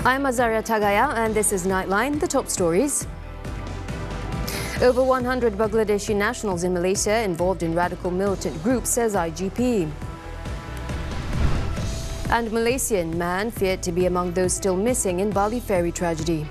I'm Azaria Tagaya and this is Nightline, the top stories. Over 100 Bangladeshi nationals in Malaysia involved in radical militant groups, says IGP. And Malaysian man feared to be among those still missing in Bali ferry tragedy.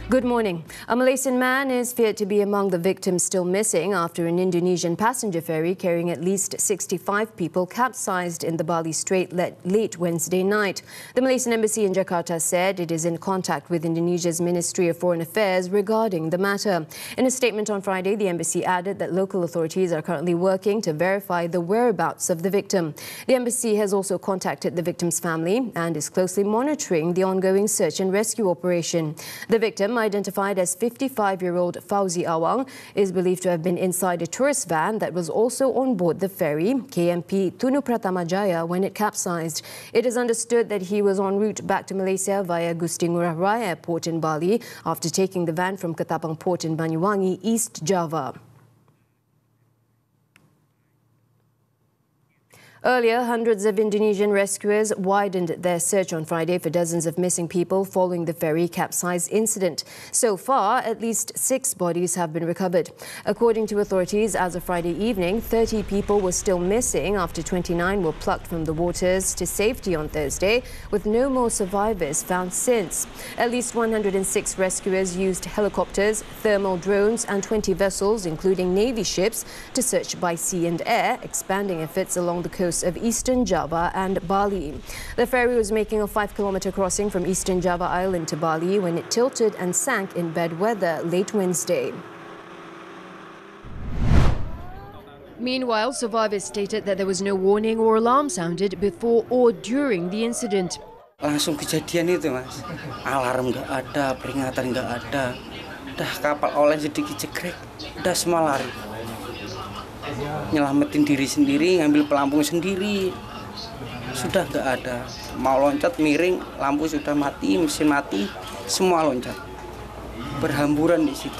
Good morning. A Malaysian man is feared to be among the victims still missing after an Indonesian passenger ferry carrying at least 65 people capsized in the Bali Strait late Wednesday night. The Malaysian embassy in Jakarta said it is in contact with Indonesia's Ministry of Foreign Affairs regarding the matter. In a statement on Friday, the embassy added that local authorities are currently working to verify the whereabouts of the victim. The embassy has also contacted the victim's family and is closely monitoring the ongoing search and rescue operation. The victim, identified as 55-year-old Fauzi Awang, is believed to have been inside a tourist van that was also on board the ferry KMP Tunu Pratama Jaya when it capsized. It is understood that he was en route back to Malaysia via Gusti Ngurah Rai Airport in Bali after taking the van from Ketapang Port in Banyuwangi, East Java. Earlier, hundreds of Indonesian rescuers widened their search on Friday for dozens of missing people following the ferry capsize incident. So far, at least 6 bodies have been recovered. According to authorities, as of Friday evening, 30 people were still missing after 29 were plucked from the waters to safety on Thursday, with no more survivors found since. At least 106 rescuers used helicopters, thermal drones and 20 vessels, including Navy ships, to search by sea and air, expanding efforts along the coast of eastern Java and Bali. The ferry was making a 5-kilometer crossing from eastern Java Island to Bali when it tilted and sank in bad weather late Wednesday. Meanwhile, survivors stated that there was no warning or alarm sounded before or during the incident. Langsung kejadian itu, Mas. Alarm nggak ada, peringatan nggak ada. Dah kapal oleh sedikit jegrek, dah semua lari. Nyelamatin diri sendiri, ngambil pelampung sendiri. Sudah nggak ada. Mau loncat miring, lampu sudah mati, mesin mati, semua loncat. Berhamburan di situ.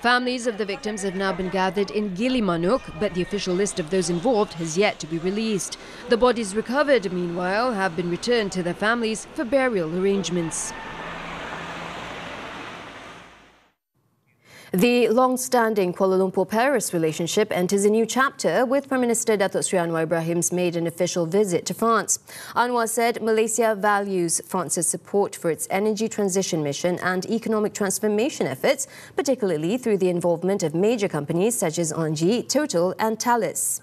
Families of the victims have now been gathered in Gilimanuk, but the official list of those involved has yet to be released. The bodies recovered, meanwhile, have been returned to their families for burial arrangements. The long-standing Kuala Lumpur-Paris relationship enters a new chapter with Prime Minister Datuk Seri Anwar Ibrahim's made an official visit to France. Anwar said Malaysia values France's support for its energy transition mission and economic transformation efforts, particularly through the involvement of major companies such as Engie, Total and Thales.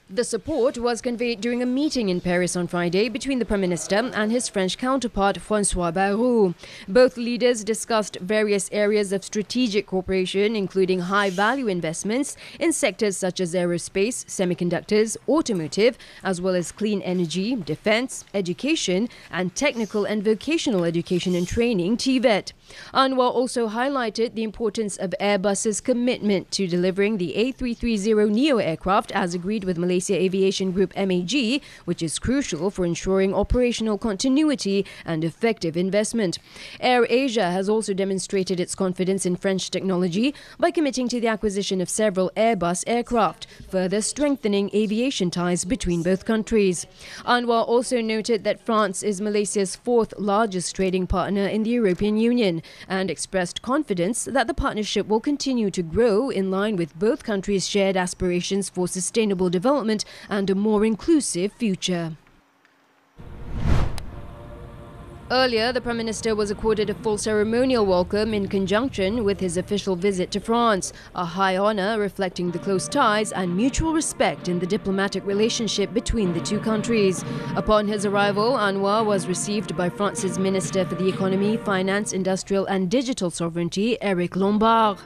The support was conveyed during a meeting in Paris on Friday between the Prime Minister and his French counterpart François Bayrou. Both leaders discussed various areas of strategic cooperation, including high-value investments in sectors such as aerospace, semiconductors, automotive, as well as clean energy, defence, education and technical and vocational education and training, TVET. Anwar also highlighted the importance of Airbus's commitment to delivering the A330neo aircraft as agreed with Malaysia Aviation Group MAG, which is crucial for ensuring operational continuity and effective investment. AirAsia has also demonstrated its confidence in French technology by committing to the acquisition of several Airbus aircraft, further strengthening aviation ties between both countries. Anwar also noted that France is Malaysia's 4th largest trading partner in the European Union and expressed confidence that the partnership will continue to grow in line with both countries' shared aspirations for sustainable development and a more inclusive future. Earlier, the Prime Minister was accorded a full ceremonial welcome in conjunction with his official visit to France, a high honour reflecting the close ties and mutual respect in the diplomatic relationship between the two countries. Upon his arrival, Anwar was received by France's Minister for the Economy, Finance, Industrial and Digital Sovereignty, Eric Lombard.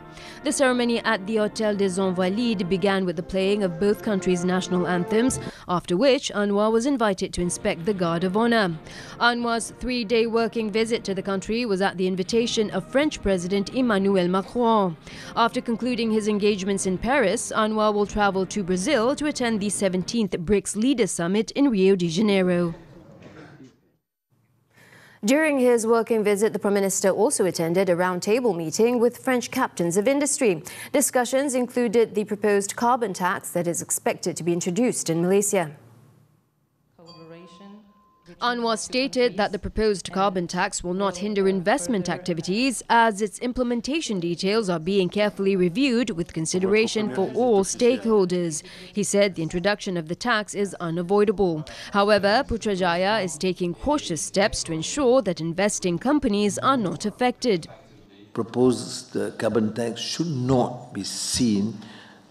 The ceremony at the Hôtel des Invalides began with the playing of both countries' national anthems, after which Anwar was invited to inspect the Guard of Honour. Anwar's 3-day working visit to the country was at the invitation of French President Emmanuel Macron. After concluding his engagements in Paris, Anwar will travel to Brazil to attend the 17th BRICS Leaders Summit in Rio de Janeiro. During his working visit, the Prime Minister also attended a roundtable meeting with French captains of industry. Discussions included the proposed carbon tax that is expected to be introduced in Malaysia. Anwar stated that the proposed carbon tax will not hinder investment activities as its implementation details are being carefully reviewed with consideration for all stakeholders. He said the introduction of the tax is unavoidable. However, Putrajaya is taking cautious steps to ensure that investing companies are not affected. Proposed carbon tax should not be seen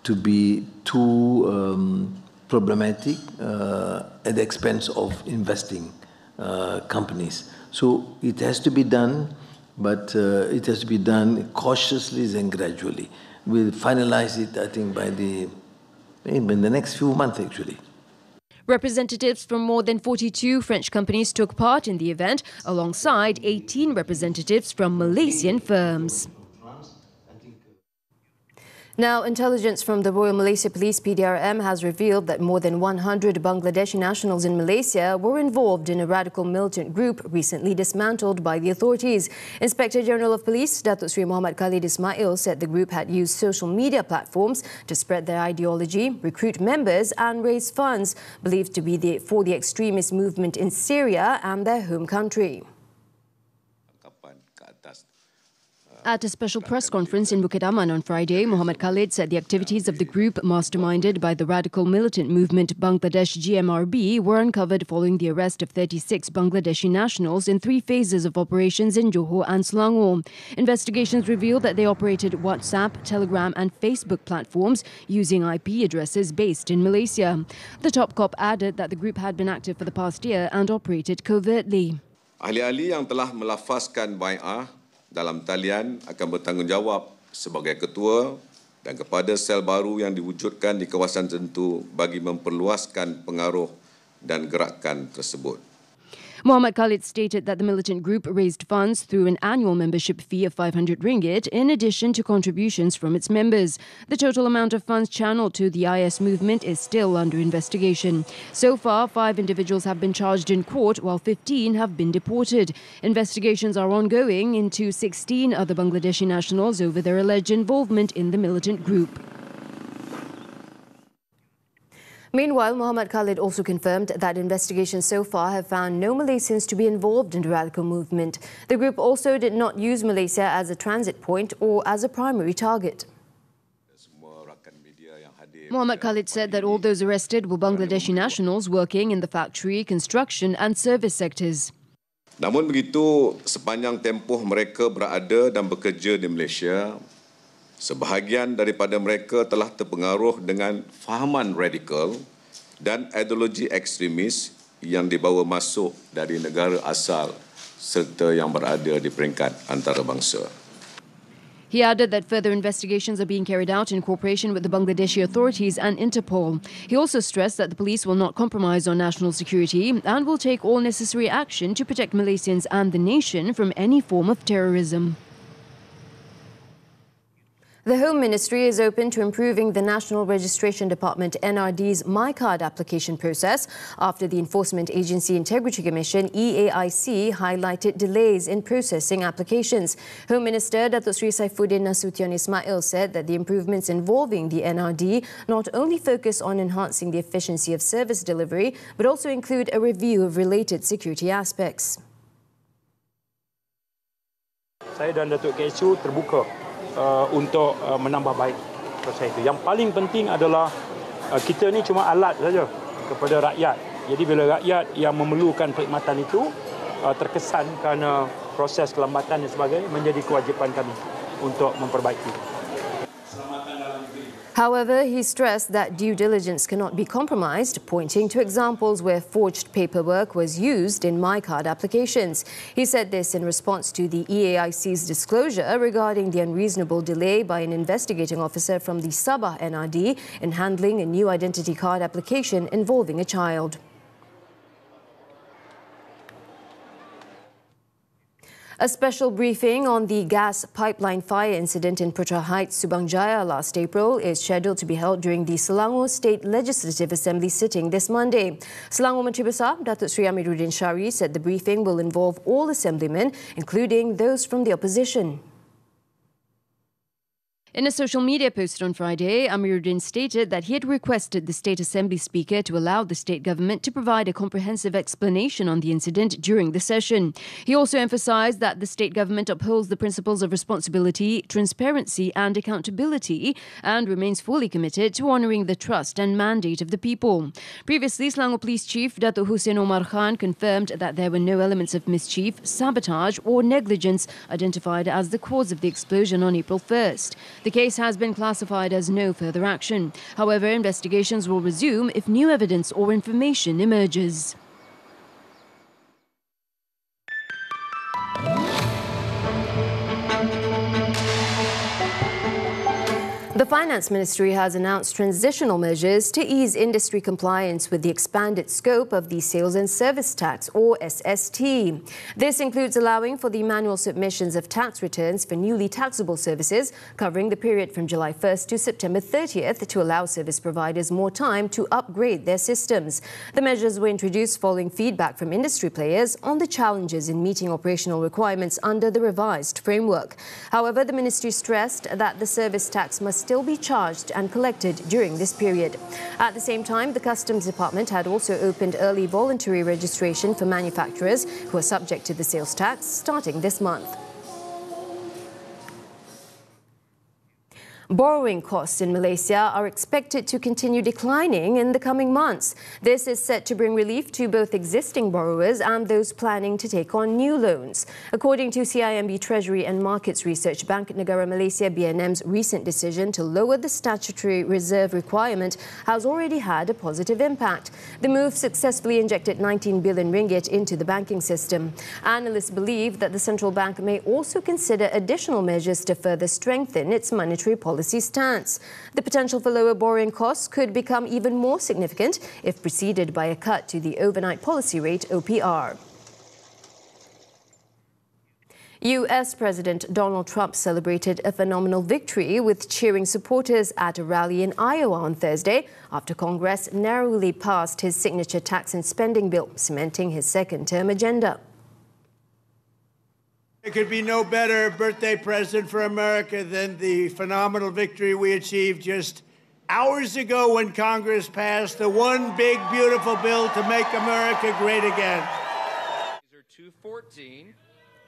to be too problematic at the expense of investing companies. So it has to be done, but it has to be done cautiously and gradually. We'll finalize it, I think, in the next few months, actually. Representatives from more than 42 French companies took part in the event, alongside 18 representatives from Malaysian firms. Now, intelligence from the Royal Malaysia Police PDRM has revealed that more than 100 Bangladeshi nationals in Malaysia were involved in a radical militant group recently dismantled by the authorities. Inspector General of Police Datuk Seri Muhammad Khalid Ismail said the group had used social media platforms to spread their ideology, recruit members and raise funds believed to be for the extremist movement in Syria and their home country. At a special press conference in Bukit Aman on Friday, Muhammad Khalid said the activities of the group masterminded by the radical militant movement Bangladesh GMRB were uncovered following the arrest of 36 Bangladeshi nationals in 3 phases of operations in Johor and Selangor. Investigations revealed that they operated WhatsApp, Telegram and Facebook platforms using IP addresses based in Malaysia. The top cop added that the group had been active for the past year and operated covertly. Ahli-ahli yang telah melafazkan bai'ah dalam talian akan bertanggungjawab sebagai ketua dan kepada sel baru yang diwujudkan di kawasan tertentu bagi memperluaskan pengaruh dan gerakan tersebut. Muhammad Khalid stated that the militant group raised funds through an annual membership fee of 500 ringgit in addition to contributions from its members. The total amount of funds channeled to the IS movement is still under investigation. So far, 5 individuals have been charged in court while 15 have been deported. Investigations are ongoing into 16 other Bangladeshi nationals over their alleged involvement in the militant group. Meanwhile, Muhammad Khalid also confirmed that investigations so far have found no Malaysians to be involved in the radical movement. The group also did not use Malaysia as a transit point or as a primary target. Muhammad Khalid said that all those arrested were Bangladeshi nationals working in the factory, construction and service sectors. Namun begitu, sepanjang tempoh mereka berada dan bekerja di Malaysia, sebahagian daripada mereka telah terpengaruh dengan fahaman radikal dan ideologi ekstremis yang dibawa masuk dari negara asal serta yang berada di peringkat antarabangsa. He added that further investigations are being carried out in cooperation with the Bangladeshi authorities and Interpol. He also stressed that the police will not compromise on national security and will take all necessary action to protect Malaysians and the nation from any form of terrorism. The Home Ministry is open to improving the National Registration Department NRD's MyCard application process after the Enforcement Agency Integrity Commission EAIC highlighted delays in processing applications. Home Minister Datuk Seri Saifuddin Nasution Ismail said that the improvements involving the NRD not only focus on enhancing the efficiency of service delivery but also include a review of related security aspects. Saya dan Datuk KSU terbuka untuk menambah baik proses itu. Yang paling penting adalah kita ni cuma alat saja kepada rakyat. Jadi bila rakyat yang memerlukan perkhidmatan itu terkesan kerana proses kelambatan dan sebagainya, menjadi kewajipan kami untuk memperbaiki. However, he stressed that due diligence cannot be compromised, pointing to examples where forged paperwork was used in MyCard applications. He said this in response to the EAIC's disclosure regarding the unreasonable delay by an investigating officer from the Sabah NRD in handling a new identity card application involving a child. A special briefing on the gas pipeline fire incident in Putra Heights, Subang Jaya last April is scheduled to be held during the Selangor State Legislative Assembly sitting this Monday. Selangor Menteri Besar Datuk Sri Amiruddin Shari said the briefing will involve all assemblymen, including those from the opposition. In a social media post on Friday, Amiruddin stated that he had requested the State Assembly Speaker to allow the state government to provide a comprehensive explanation on the incident during the session. He also emphasised that the state government upholds the principles of responsibility, transparency and accountability and remains fully committed to honouring the trust and mandate of the people. Previously, Selangor Police Chief Datuk Hussein Omar Khan confirmed that there were no elements of mischief, sabotage or negligence identified as the cause of the explosion on April 1st. The case has been classified as no further action. However, investigations will resume if new evidence or information emerges. The Finance Ministry has announced transitional measures to ease industry compliance with the expanded scope of the Sales and Service Tax, or SST. This includes allowing for the manual submissions of tax returns for newly taxable services, covering the period from July 1st to September 30th to allow service providers more time to upgrade their systems. The measures were introduced following feedback from industry players on the challenges in meeting operational requirements under the revised framework. However, the ministry stressed that the service tax must still be charged and collected during this period. At the same time, the Customs Department had also opened early voluntary registration for manufacturers who are subject to the sales tax starting this month. Borrowing costs in Malaysia are expected to continue declining in the coming months. This is set to bring relief to both existing borrowers and those planning to take on new loans. According to CIMB Treasury and Markets Research, Bank Negara Malaysia BNM's recent decision to lower the statutory reserve requirement has already had a positive impact. The move successfully injected 19 billion ringgit into the banking system. Analysts believe that the central bank may also consider additional measures to further strengthen its monetary policy stance. The potential for lower borrowing costs could become even more significant if preceded by a cut to the overnight policy rate OPR. US President Donald Trump celebrated a phenomenal victory with cheering supporters at a rally in Iowa on Thursday after Congress narrowly passed his signature tax and spending bill, cementing his second-term agenda. There could be no better birthday present for America than the phenomenal victory we achieved just hours ago when Congress passed the one big, beautiful bill to make America great again. 214.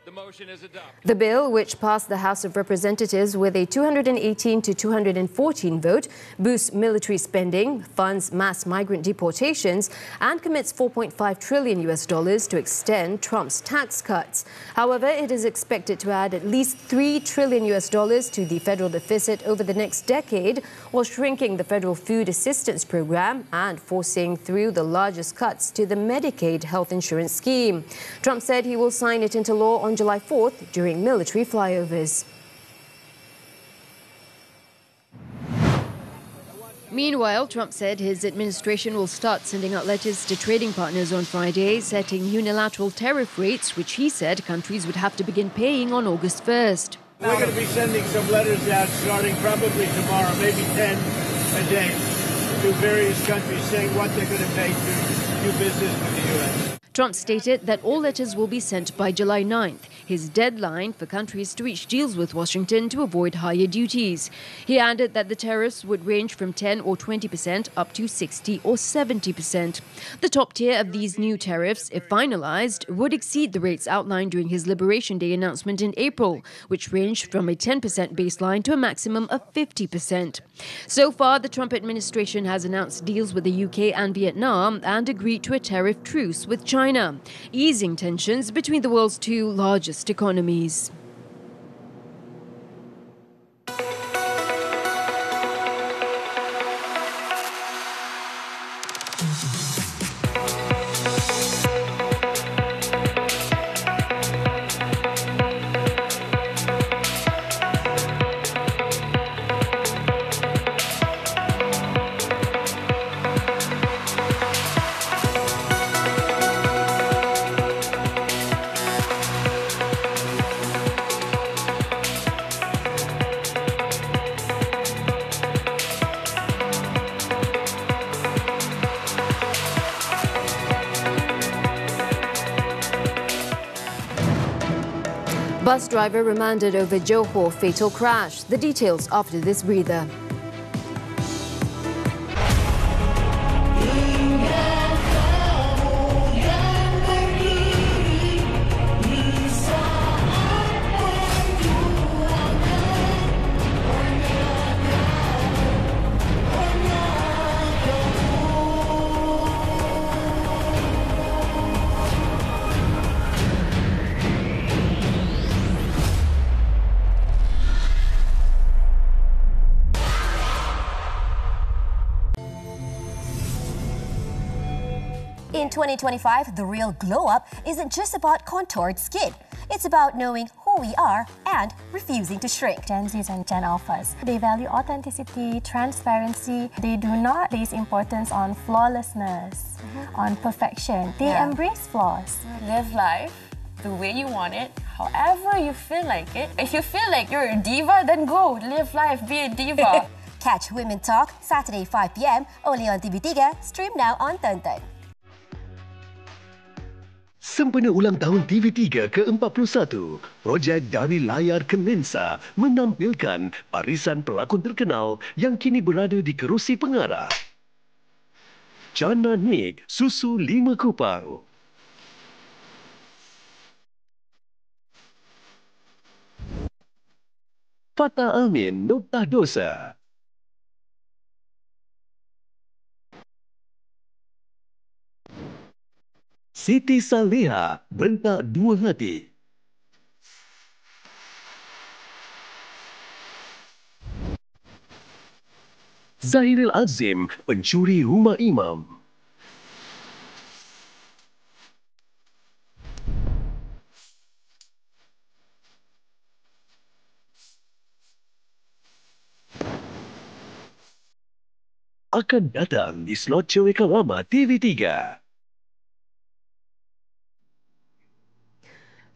The motion is adopted. The bill, which passed the House of Representatives with a 218 to 214 vote, boosts military spending, funds mass migrant deportations, and commits $4.5 trillion to extend Trump's tax cuts. However, it is expected to add at least $3 trillion to the federal deficit over the next decade, while shrinking the federal food assistance program and forcing through the largest cuts to the Medicaid health insurance scheme. Trump said he will sign it into law on July 4th during military flyovers. Meanwhile, Trump said his administration will start sending out letters to trading partners on Friday, setting unilateral tariff rates, which he said countries would have to begin paying on August 1st. We're going to be sending some letters out starting probably tomorrow, maybe 10 a day, to various countries saying what they're going to pay to do business with the U.S. Trump stated that all letters will be sent by July 9th, his deadline for countries to reach deals with Washington to avoid higher duties. He added that the tariffs would range from 10 or 20% up to 60 or 70%. The top tier of these new tariffs, if finalized, would exceed the rates outlined during his Liberation Day announcement in April, which ranged from a 10% baseline to a maximum of 50%. So far, the Trump administration has announced deals with the UK and Vietnam and agreed to a tariff truce with China, easing tensions between the world's two largest economies. Bus driver remanded over Johor fatal crash. The details after this breather. In 2025, the real glow-up isn't just about contoured skin. It's about knowing who we are and refusing to shrink. Gen Zs and Gen Alphas, they value authenticity, transparency. They do not place importance on flawlessness, on perfection. They embrace flaws. Live life the way you want it, however you feel like it. If you feel like you're a diva, then go. Live life, be a diva. Catch Women Talk, Saturday 5 p.m, only on TV3. Stream now on Tonton. Sempena ulang tahun TV3 ke-41, projek dari layar ke lensa menampilkan barisan pelakon terkenal yang kini berada di kerusi pengarah. Jana Nik, Susu 5 Kupang. Fatah Amin, Noktah Dosa. Siti Saleha, Bentak Dua Hati. Zahiril Azim, Pencuri Rumah Imam. Akan datang di slot Cewek Lama TV3.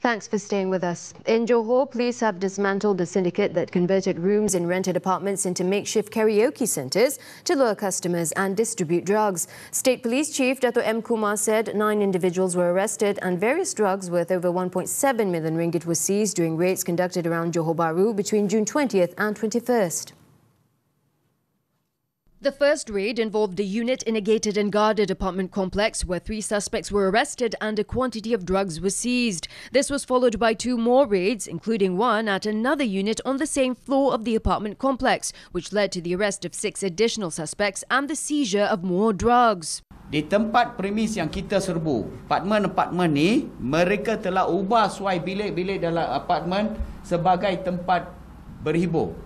Thanks for staying with us. In Johor, police have dismantled a syndicate that converted rooms in rented apartments into makeshift karaoke centres to lure customers and distribute drugs. State Police Chief Dato' M. Kumar said 9 individuals were arrested and various drugs worth over 1.7 million ringgit were seized during raids conducted around Johor Bahru between June 20th and 21st. The first raid involved a unit in a gated and guarded apartment complex where 3 suspects were arrested and a quantity of drugs was seized. This was followed by 2 more raids, including one at another unit on the same floor of the apartment complex, which led to the arrest of 6 additional suspects and the seizure of more drugs. Di tempat premis yang kita serbu, apartmen-apartmen ni, mereka telah ubah suai bilik-bilik dalam apartmen sebagai tempat berhibur,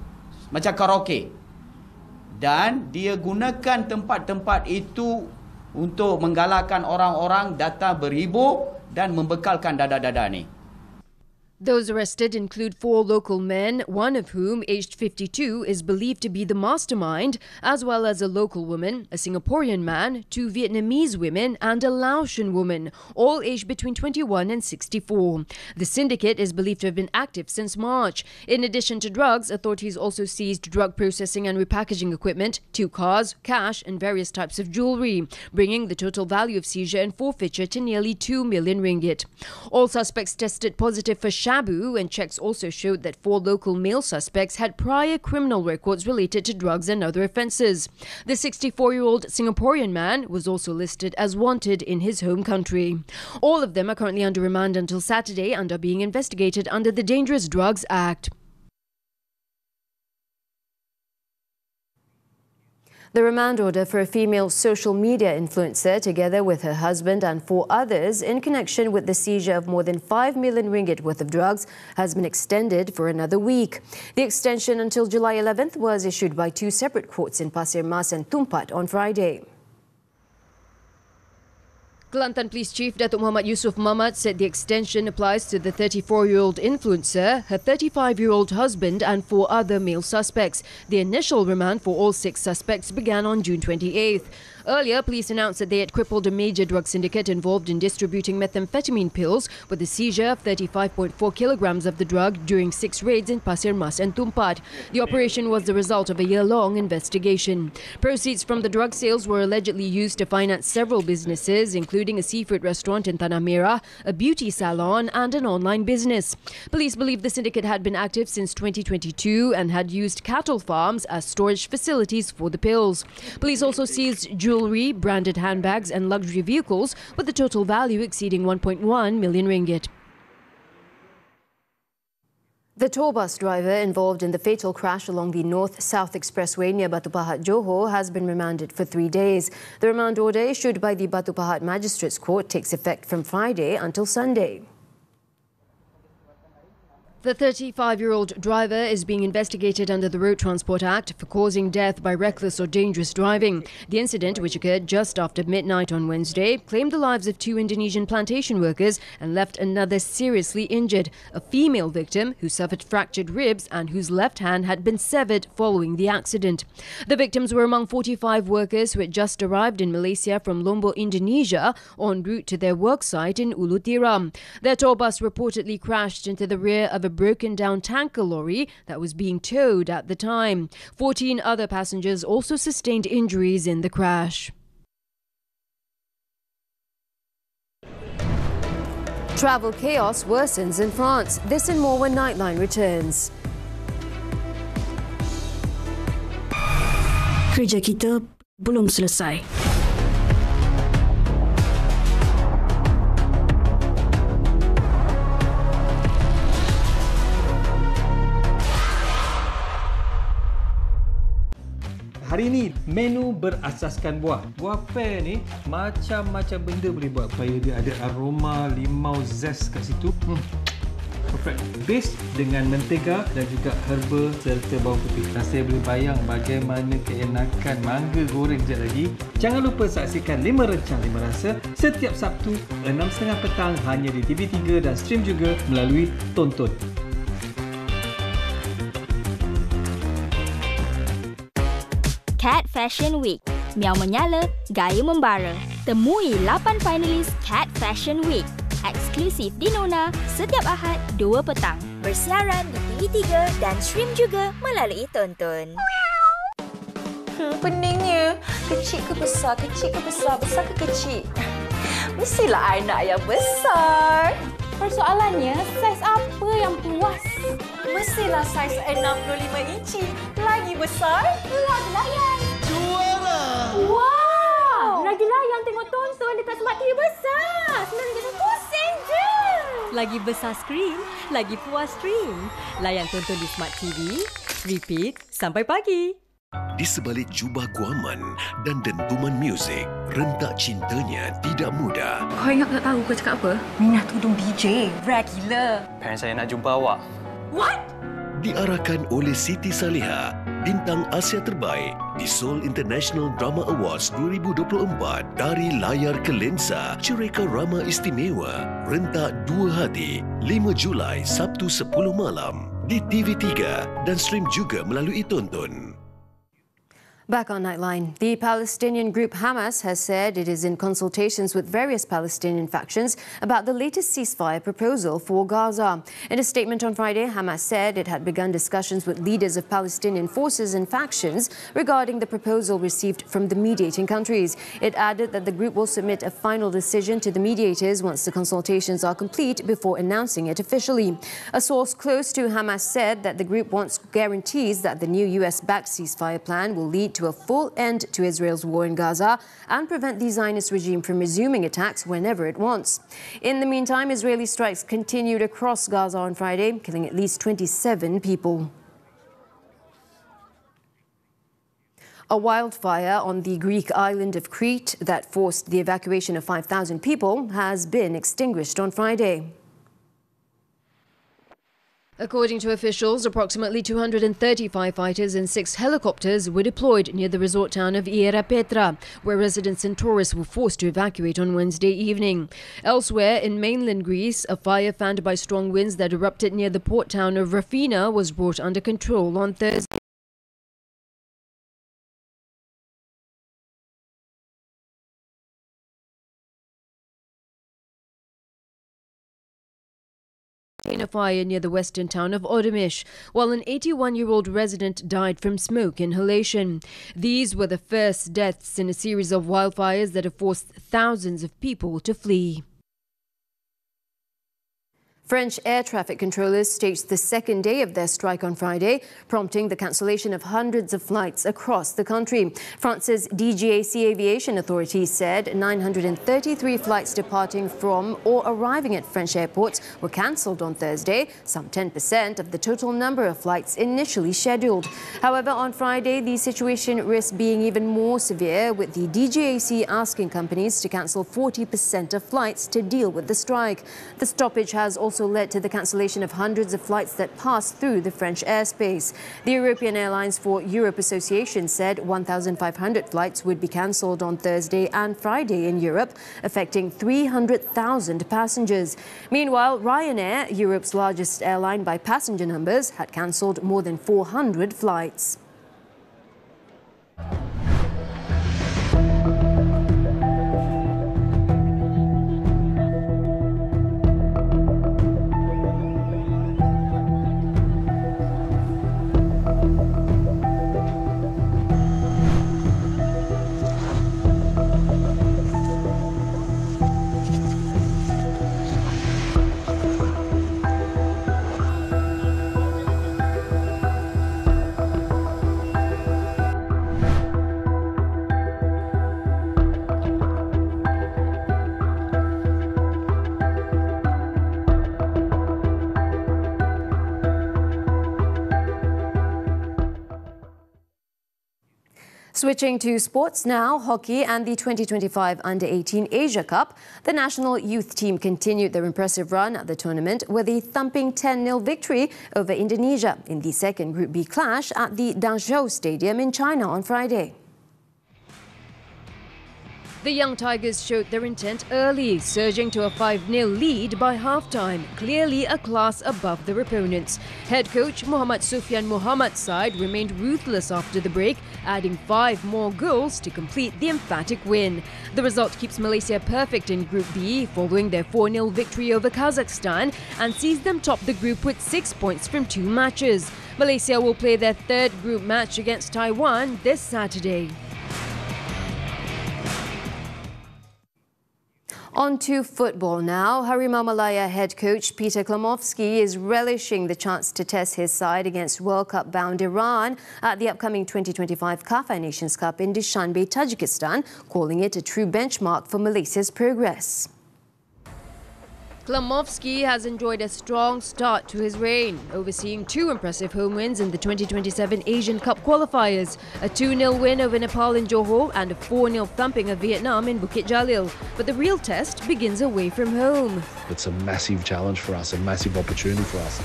macam karaoke. Dan dia gunakan tempat-tempat itu untuk menggalakkan orang-orang datang berhibur dan membekalkan dada-dada ni. Those arrested include 4 local men, one of whom, aged 52, is believed to be the mastermind, as well as a local woman, a Singaporean man, 2 Vietnamese women and a Laotian woman, all aged between 21 and 64. The syndicate is believed to have been active since March. In addition to drugs, authorities also seized drug processing and repackaging equipment, 2 cars, cash and various types of jewellery, bringing the total value of seizure and forfeiture to nearly 2 million ringgit. All suspects tested positive for shabu, and checks also showed that 4 local male suspects had prior criminal records related to drugs and other offences. The 64-year-old Singaporean man was also listed as wanted in his home country. All of them are currently under remand until Saturday and are being investigated under the Dangerous Drugs Act. The remand order for a female social media influencer, together with her husband and 4 others, in connection with the seizure of more than 5 million ringgit worth of drugs, has been extended for another week. The extension until July 11th was issued by 2 separate courts in Pasir Mas and Tumpat on Friday. Kelantan Police Chief Datuk Muhammad Yusof Mamat said the extension applies to the 34-year-old influencer, her 35-year-old husband and 4 other male suspects. The initial remand for all 6 suspects began on June 28th. Earlier, police announced that they had crippled a major drug syndicate involved in distributing methamphetamine pills with the seizure of 35.4 kilograms of the drug during 6 raids in Pasir Mas and Tumpat. The operation was the result of a year-long investigation. Proceeds from the drug sales were allegedly used to finance several businesses, including including a seafood restaurant in Tanah Merah, a beauty salon and an online business. Police believe the syndicate had been active since 2022 and had used cattle farms as storage facilities for the pills. Police also seized jewellery, branded handbags and luxury vehicles with a total value exceeding 1.1 million ringgit. The tour bus driver involved in the fatal crash along the North-South Expressway near Batu Pahat, Johor, has been remanded for 3 days. The remand order issued by the Batu Pahat Magistrates Court takes effect from Friday until Sunday. The 35-year-old driver is being investigated under the Road Transport Act for causing death by reckless or dangerous driving. The incident, which occurred just after midnight on Wednesday, claimed the lives of 2 Indonesian plantation workers and left another seriously injured, a female victim who suffered fractured ribs and whose left hand had been severed following the accident. The victims were among 45 workers who had just arrived in Malaysia from Lombok, Indonesia, en route to their work site in Ulu Tiram. Their tour bus reportedly crashed into the rear of a broken-down tanker lorry that was being towed at the time. 14 other passengers also sustained injuries in the crash. Travel chaos worsens in France. This and more when Nightline returns. Kerja kita belum selesai. Hari ini menu berasaskan buah. Buah pear ni macam-macam benda boleh buat supaya dia ada aroma limau zest kat situ. Perfect. Base dengan mentega dan juga herba serta bawang putih. Dan saya boleh bayang bagaimana keenakan mangga goreng sekejap lagi. Jangan lupa saksikan 5 rencang 5 rasa setiap Sabtu 6.30 petang hanya di TV3 dan stream juga melalui Tonton. Cat Fashion Week. Miau menyala, gaya membara. Temui 8 finalis Cat Fashion Week. Eksklusif di Nona setiap Ahad 2 petang. Bersiaran di TV3 dan stream juga melalui Tonton. Peningnya. Kecil ke besar? Kecil ke besar? Besar ke kecil? Mestilah I nak yang besar. Persoalannya, saiz apa yang puas? Mestilah saiz 65 inci. Lagi besar, lagi layan. Juara! Wow! Lagi layan tengok tonton dekat Smart TV besar. RM99 je. Lagi besar skrin, lagi puas stream. Layan tonton di Smart TV, repeat sampai pagi. Di sebalik jubah guaman dan dentuman muzik, rentak cintanya tidak mudah. Kau ingat tak tahu kau cakap apa? Minah tudung DJ. Rare gila. Parents saya nak jumpa awak. What? Diarahkan oleh Siti Saliha, bintang Asia terbaik di Seoul International Drama Awards 2024 dari layar ke lensa, cerita Rama Istimewa, rentak Dua Hati, 5 Julai, Sabtu 10 malam di TV3 dan stream juga melalui Tonton. Back on Nightline, the Palestinian group Hamas has said it is in consultations with various Palestinian factions about the latest ceasefire proposal for Gaza. In a statement on Friday, Hamas said it had begun discussions with leaders of Palestinian forces and factions regarding the proposal received from the mediating countries. It added that the group will submit a final decision to the mediators once the consultations are complete before announcing it officially. A source close to Hamas said that the group wants guarantees that the new US-backed ceasefire plan will lead to a full end to Israel's war in Gaza and prevent the Zionist regime from resuming attacks whenever it wants. In the meantime, Israeli strikes continued across Gaza on Friday, killing at least 27 people. A wildfire on the Greek island of Crete that forced the evacuation of 5,000 people has been extinguished on Friday. According to officials, approximately 235 fighters and 6 helicopters were deployed near the resort town of Ierapetra, where residents and tourists were forced to evacuate on Wednesday evening. Elsewhere, in mainland Greece, a fire fanned by strong winds that erupted near the port town of Rafina was brought under control on Thursday. in a fire near the western town of Odemish, while an 81-year-old resident died from smoke inhalation. These were the first deaths in a series of wildfires that have forced thousands of people to flee. French air traffic controllers staged the second day of their strike on Friday, prompting the cancellation of hundreds of flights across the country. France's DGAC Aviation Authority said 933 flights departing from or arriving at French airports were cancelled on Thursday, some 10% of the total number of flights initially scheduled. However, on Friday, the situation risked being even more severe, with the DGAC asking companies to cancel 40% of flights to deal with the strike. The stoppage has also led to the cancellation of hundreds of flights that pass through the French airspace. The European Airlines for Europe Association said 1,500 flights would be cancelled on Thursday and Friday in Europe, affecting 300,000 passengers. Meanwhile, Ryanair, Europe's largest airline by passenger numbers, had cancelled more than 400 flights. Switching to sports now, hockey and the 2025 Under-18 Asia Cup. The national youth team continued their impressive run at the tournament with a thumping 10-0 victory over Indonesia in the second Group B clash at the Dazhou Stadium in China on Friday. The young Tigers showed their intent early, surging to a 5-0 lead by half-time, clearly a class above their opponents. Head coach Muhammad Sufyan Muhammad's side remained ruthless after the break, adding 5 more goals to complete the emphatic win. The result keeps Malaysia perfect in Group B, following their 4-0 victory over Kazakhstan, and sees them top the group with 6 points from 2 matches. Malaysia will play their third group match against Taiwan this Saturday. On to football now. Harimau Malaya head coach Peter Klamovski is relishing the chance to test his side against World Cup bound Iran at the upcoming 2025 Qatar Nations Cup in Dushanbe, Tajikistan, calling it a true benchmark for Malaysia's progress. Klamovski has enjoyed a strong start to his reign, overseeing 2 impressive home wins in the 2027 Asian Cup qualifiers, a 2-0 win over Nepal in Johor and a 4-0 thumping of Vietnam in Bukit Jalil. But the real test begins away from home. It's a massive challenge for us, a massive opportunity for us.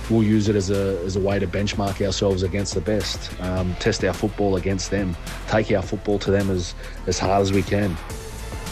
We'll use it as a way to benchmark ourselves against the best, test our football against them, take our football to them as hard as we can.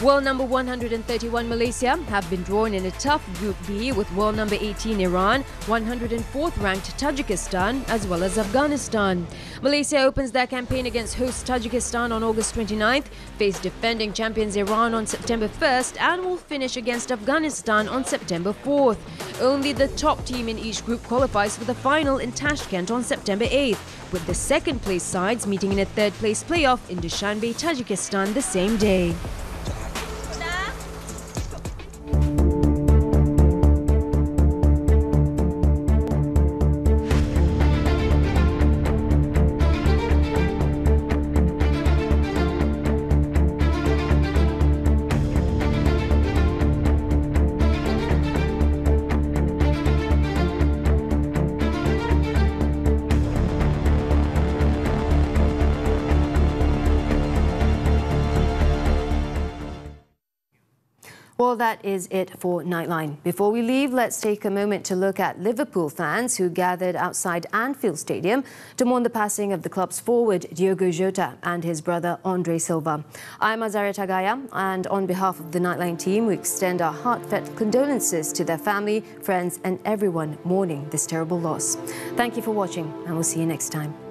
World number 131 Malaysia have been drawn in a tough Group B with world number 18 Iran, 104th ranked Tajikistan as well as Afghanistan. Malaysia opens their campaign against host Tajikistan on August 29th, face defending champions Iran on September 1st and will finish against Afghanistan on September 4th. Only the top team in each group qualifies for the final in Tashkent on September 8th, with the second place sides meeting in a third place playoff in Dushanbe, Tajikistan the same day. Well, that is it for Nightline. Before we leave, let's take a moment to look at Liverpool fans who gathered outside Anfield Stadium to mourn the passing of the club's forward Diogo Jota and his brother Andre Silva. I'm Azaria Tagaya, and on behalf of the Nightline team, we extend our heartfelt condolences to their family, friends and everyone mourning this terrible loss. Thank you for watching, and we'll see you next time.